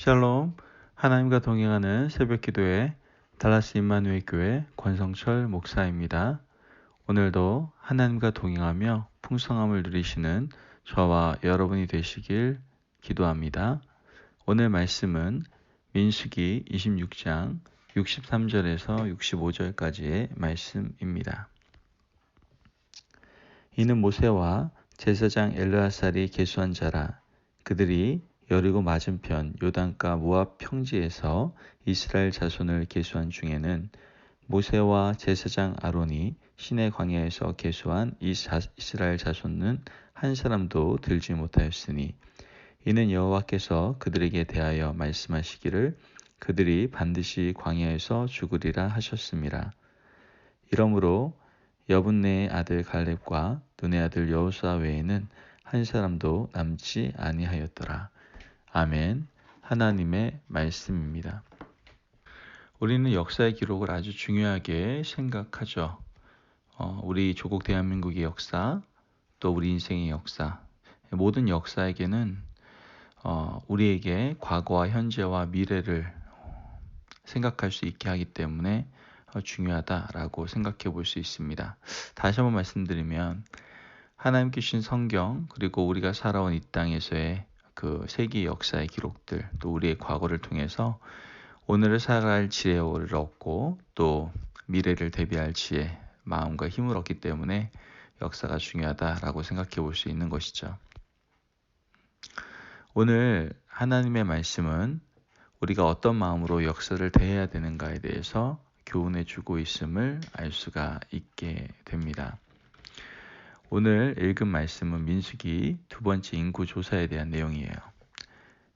샬롬, 하나님과 동행하는 새벽기도회 달라스 임마누엘 교회 권성철 목사입니다. 오늘도 하나님과 동행하며 풍성함을 누리시는 저와 여러분이 되시길 기도합니다. 오늘 말씀은 민수기 26장 63절에서 65절까지의 말씀입니다. 이는 모세와 제사장 엘르아살이 계수한 자라. 그들이 여리고 맞은편 요단가 모압 평지에서 이스라엘 자손을 계수한 중에는 모세와 제사장 아론이 시내 광야에서 계수한 이스라엘 자손은 한 사람도 들지 못하였으니 이는 여호와께서 그들에게 대하여 말씀하시기를 그들이 반드시 광야에서 죽으리라 하셨음이라. 이러므로 여분네의 아들 갈렙과 눈의 아들 여호수아 외에는 한 사람도 남지 아니하였더라. 아멘. 하나님의 말씀입니다. 우리는 역사의 기록을 아주 중요하게 생각하죠. 우리 조국 대한민국의 역사, 또 우리 인생의 역사, 모든 역사에게는 우리에게 과거와 현재와 미래를 생각할 수 있게 하기 때문에 중요하다라고 생각해 볼 수 있습니다. 다시 한번 말씀드리면 하나님께 주신 성경, 그리고 우리가 살아온 이 땅에서의 그 세계 역사의 기록들, 또 우리의 과거를 통해서 오늘을 살아갈 지혜를 얻고 또 미래를 대비할 지혜, 마음과 힘을 얻기 때문에 역사가 중요하다라고 생각해 볼 수 있는 것이죠. 오늘 하나님의 말씀은 우리가 어떤 마음으로 역사를 대해야 되는가에 대해서 교훈해 주고 있음을 알 수가 있게 됩니다. 오늘 읽은 말씀은 민수기 두 번째 인구조사에 대한 내용이에요.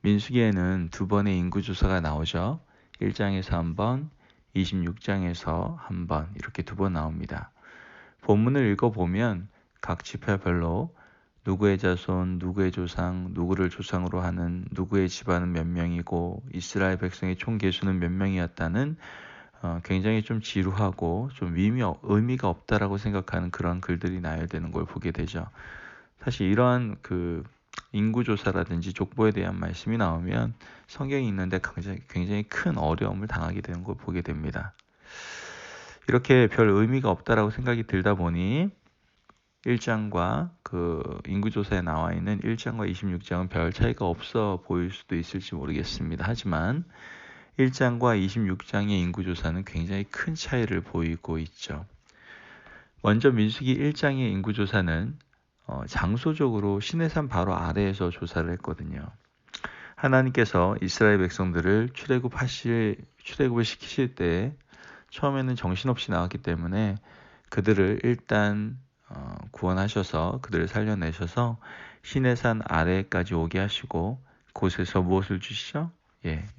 민수기에는 두 번의 인구조사가 나오죠. 1장에서 한 번, 26장에서 한 번 이렇게 두 번 나옵니다. 본문을 읽어보면 각 지파별로 누구의 자손, 누구의 조상, 누구를 조상으로 하는 누구의 집안은 몇 명이고 이스라엘 백성의 총 계수는 몇 명이었다는 굉장히 좀 지루하고 좀 의미가 없다라고 생각하는 그런 글들이 나열되는 걸 보게 되죠. 사실 이러한 그 인구조사라든지 족보에 대한 말씀이 나오면 성경이 있는데 굉장히 큰 어려움을 당하게 되는 걸 보게 됩니다. 이렇게 별 의미가 없다라고 생각이 들다 보니 1장과 그 인구조사에 나와 있는 1장과 26장은 별 차이가 없어 보일 수도 있을지 모르겠습니다. 하지만 1장과 26장의 인구조사는 굉장히 큰 차이를 보이고 있죠. 먼저 민수기 1장의 인구조사는 장소적으로 시내산 바로 아래에서 조사를 했거든요. 하나님께서 이스라엘 백성들을 출애굽을 시키실 때 처음에는 정신없이 나왔기 때문에 그들을 일단 구원하셔서 그들을 살려내셔서 시내산 아래까지 오게 하시고 곳에서 무엇을 주시죠?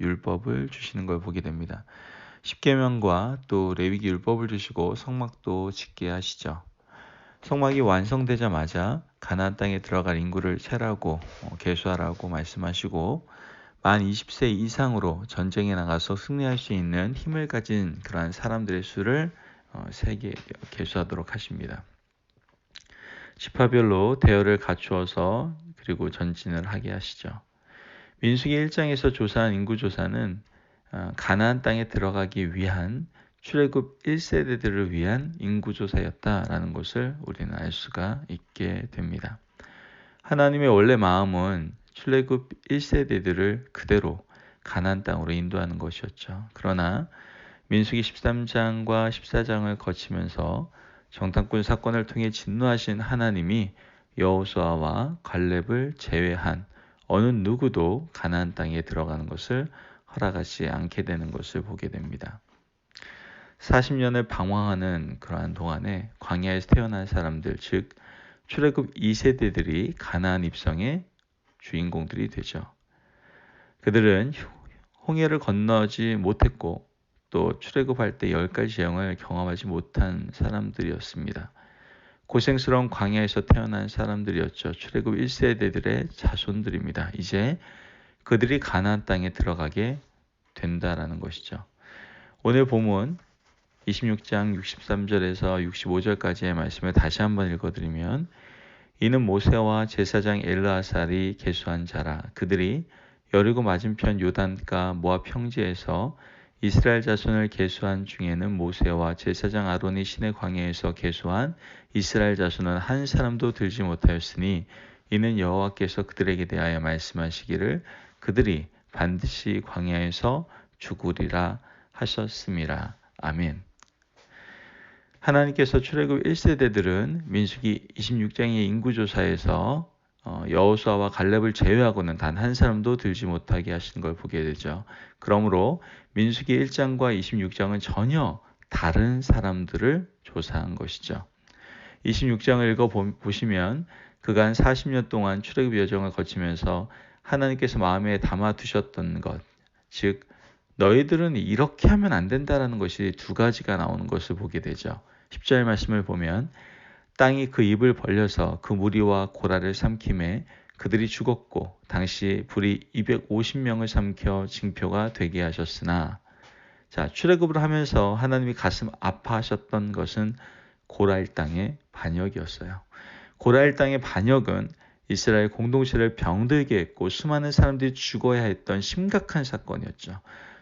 율법을 주시는 걸 보게 됩니다. 십계명과 또 레위기 율법을 주시고 성막도 짓게 하시죠. 성막이 완성되자마자 가나안 땅에 들어갈 인구를 세라고 계수하라고 말씀하시고 만 20세 이상으로 전쟁에 나가서 승리할 수 있는 힘을 가진 그러한 사람들의 수를 세게 계수하도록 하십니다. 지파별로 대열을 갖추어서 그리고 전진을 하게 하시죠. 민수기 1장에서 조사한 인구조사는 가나안 땅에 들어가기 위한 출애굽 1세대들을 위한 인구조사였다라는 것을 우리는 알 수가 있게 됩니다. 하나님의 원래 마음은 출애굽 1세대들을 그대로 가나안 땅으로 인도하는 것이었죠. 그러나 민수기 13장과 14장을 거치면서 정탐꾼 사건을 통해 진노하신 하나님이 여호수아와 갈렙을 제외한 어느 누구도 가나안 땅에 들어가는 것을 허락하지 않게 되는 것을 보게 됩니다. 40년을 방황하는 그러한 동안에 광야에서 태어난 사람들, 즉 출애굽 2세대들이 가나안 입성의 주인공들이 되죠. 그들은 홍해를 건너지 못했고 또 출애굽할 때 10가지 재앙을 경험하지 못한 사람들이었습니다. 고생스러운 광야에서 태어난 사람들이었죠. 출애굽 1세대들의 자손들입니다. 이제 그들이 가나안 땅에 들어가게 된다라는 것이죠. 오늘 본문 26장 63절에서 65절까지의 말씀을 다시 한번 읽어드리면 이는 모세와 제사장 엘르아살이 계수한 자라. 그들이 여리고 맞은편 요단가 모압 평지에서 이스라엘 자손을 계수한 중에는 모세와 제사장 아론이 시내 광야에서 계수한 이스라엘 자손은 한 사람도 들지 못하였으니 이는 여호와께서 그들에게 대하여 말씀하시기를 그들이 반드시 광야에서 죽으리라 하셨음이라. 아멘. 하나님께서 출애굽 1세대들은 민수기 26장의 인구조사에서 여호수아와 갈렙을 제외하고는 단 한 사람도 들지 못하게 하시는 걸 보게 되죠. 그러므로 민수기 1장과 26장은 전혀 다른 사람들을 조사한 것이죠. 26장을 읽어보시면 그간 40년 동안 출애굽 여정을 거치면서 하나님께서 마음에 담아두셨던 것, 즉 너희들은 이렇게 하면 안 된다라는 것이 두 가지가 나오는 것을 보게 되죠. 10절 말씀을 보면 땅이 그 입을 벌려서 그 무리와 고라를 삼킴에 그들이 죽었고 당시 불이 250명을 삼켜 징표가 되게 하셨으나, 자, 출애굽을 하면서 하나님이 가슴 아파하셨던 것은 고라일 땅의 반역이었어요. 고라일 땅의 반역은 이스라엘 공동체를 병들게 했고 수많은 사람들이 죽어야 했던 심각한 사건이었죠.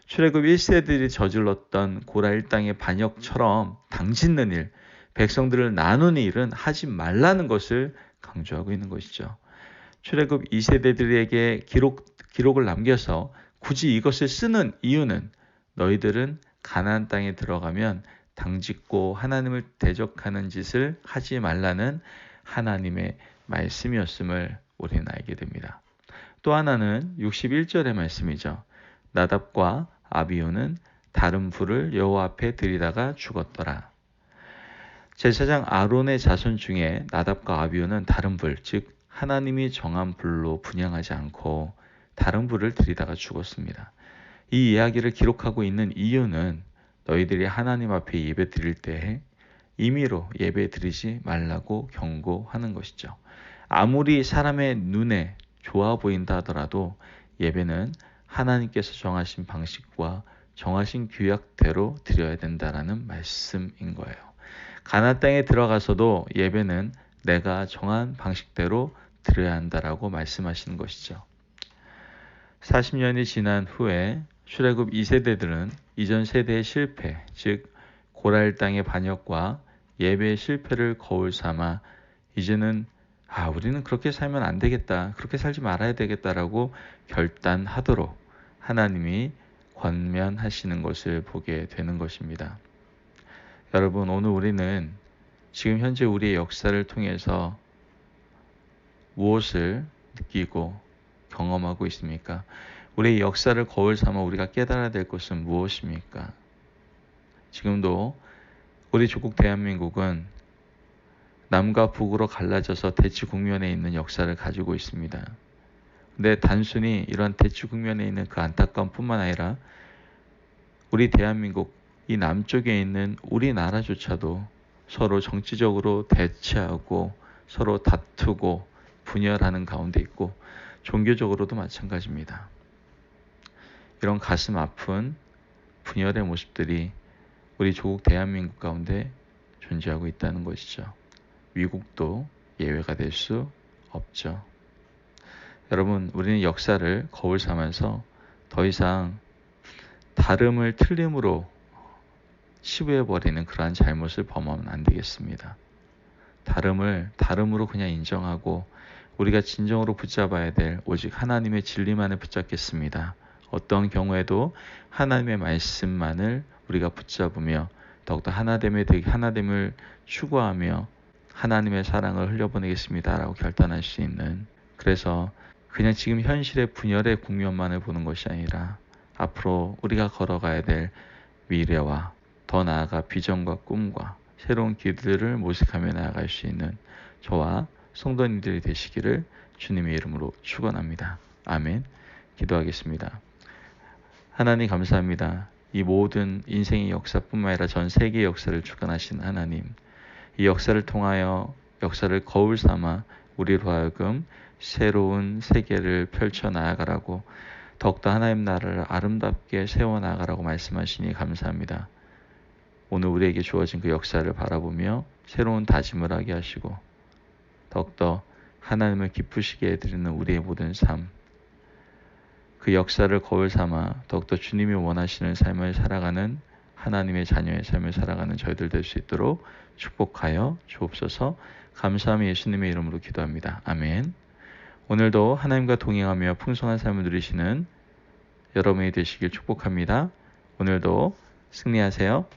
출애굽 1세들이 저질렀던 고라일 땅의 반역처럼 당짓는 일, 백성들을 나누는 일은 하지 말라는 것을 강조하고 있는 것이죠. 출애굽 2세대들에게 기록을 남겨서 굳이 이것을 쓰는 이유는 너희들은 가나안 땅에 들어가면 당짓고 하나님을 대적하는 짓을 하지 말라는 하나님의 말씀이었음을 우리는 알게 됩니다. 또 하나는 61절의 말씀이죠. 나답과 아비후는 다른 불을 여호와 앞에 들이다가 죽었더라. 제사장 아론의 자손 중에 나답과 아비후는 다른 불, 즉 하나님이 정한 불로 분향하지 않고 다른 불을 들이다가 죽었습니다. 이 이야기를 기록하고 있는 이유는 너희들이 하나님 앞에 예배 드릴 때 임의로 예배 드리지 말라고 경고하는 것이죠. 아무리 사람의 눈에 좋아 보인다 하더라도 예배는 하나님께서 정하신 방식과 정하신 규약대로 드려야 된다라는 말씀인 거예요. 가나안 땅에 들어가서도 예배는 내가 정한 방식대로 드려야 한다라고 말씀하시는 것이죠. 40년이 지난 후에 출애굽 2세대들은 이전 세대의 실패, 즉 고라일 땅의 반역과 예배의 실패를 거울 삼아 이제는 우리는 그렇게 살면 안 되겠다, 그렇게 살지 말아야 되겠다라고 결단하도록 하나님이 권면하시는 것을 보게 되는 것입니다. 여러분, 오늘 우리는 지금 현재 우리의 역사를 통해서 무엇을 느끼고 경험하고 있습니까? 우리의 역사를 거울 삼아 우리가 깨달아야 될 것은 무엇입니까? 지금도 우리 조국 대한민국은 남과 북으로 갈라져서 대치 국면에 있는 역사를 가지고 있습니다. 근데 단순히 이런 대치 국면에 있는 그 안타까움뿐만 아니라 우리 대한민국, 이 남쪽에 있는 우리나라조차도 서로 정치적으로 대치하고 서로 다투고 분열하는 가운데 있고 종교적으로도 마찬가지입니다. 이런 가슴 아픈 분열의 모습들이 우리 조국 대한민국 가운데 존재하고 있다는 것이죠. 미국도 예외가 될 수 없죠. 여러분, 우리는 역사를 거울 삼아서 더 이상 다름을 틀림으로 치부해버리는 그러한 잘못을 범하면 안 되겠습니다. 다름을 다름으로 그냥 인정하고 우리가 진정으로 붙잡아야 될 오직 하나님의 진리만을 붙잡겠습니다. 어떤 경우에도 하나님의 말씀만을 우리가 붙잡으며 더욱더 하나됨을 추구하며 하나님의 사랑을 흘려보내겠습니다라고 결단할 수 있는, 그래서 그냥 지금 현실의 분열의 국면만을 보는 것이 아니라 앞으로 우리가 걸어가야 될 미래와 더 나아가 비전과 꿈과 새로운 길들을 모색하며 나아갈 수 있는 저와 성도님들이 되시기를 주님의 이름으로 축원합니다. 아멘. 기도하겠습니다. 하나님 감사합니다. 이 모든 인생의 역사뿐만 아니라 전 세계의 역사를 주관하신 하나님, 이 역사를 통하여 역사를 거울 삼아 우리로 하여금 새로운 세계를 펼쳐 나아가라고, 더욱더 하나님 나라를 아름답게 세워나가라고 말씀하시니 감사합니다. 오늘 우리에게 주어진 그 역사를 바라보며 새로운 다짐을 하게 하시고 더욱더 하나님을 기쁘시게 해드리는 우리의 모든 삶, 그 그 역사를 거울 삼아 더욱더 주님이 원하시는 삶을 살아가는 하나님의 자녀의 삶을 살아가는 저희들 될 수 있도록 축복하여 주옵소서. 감사함이 예수님의 이름으로 기도합니다. 아멘. 오늘도 하나님과 동행하며 풍성한 삶을 누리시는 여러분이 되시길 축복합니다. 오늘도 승리하세요.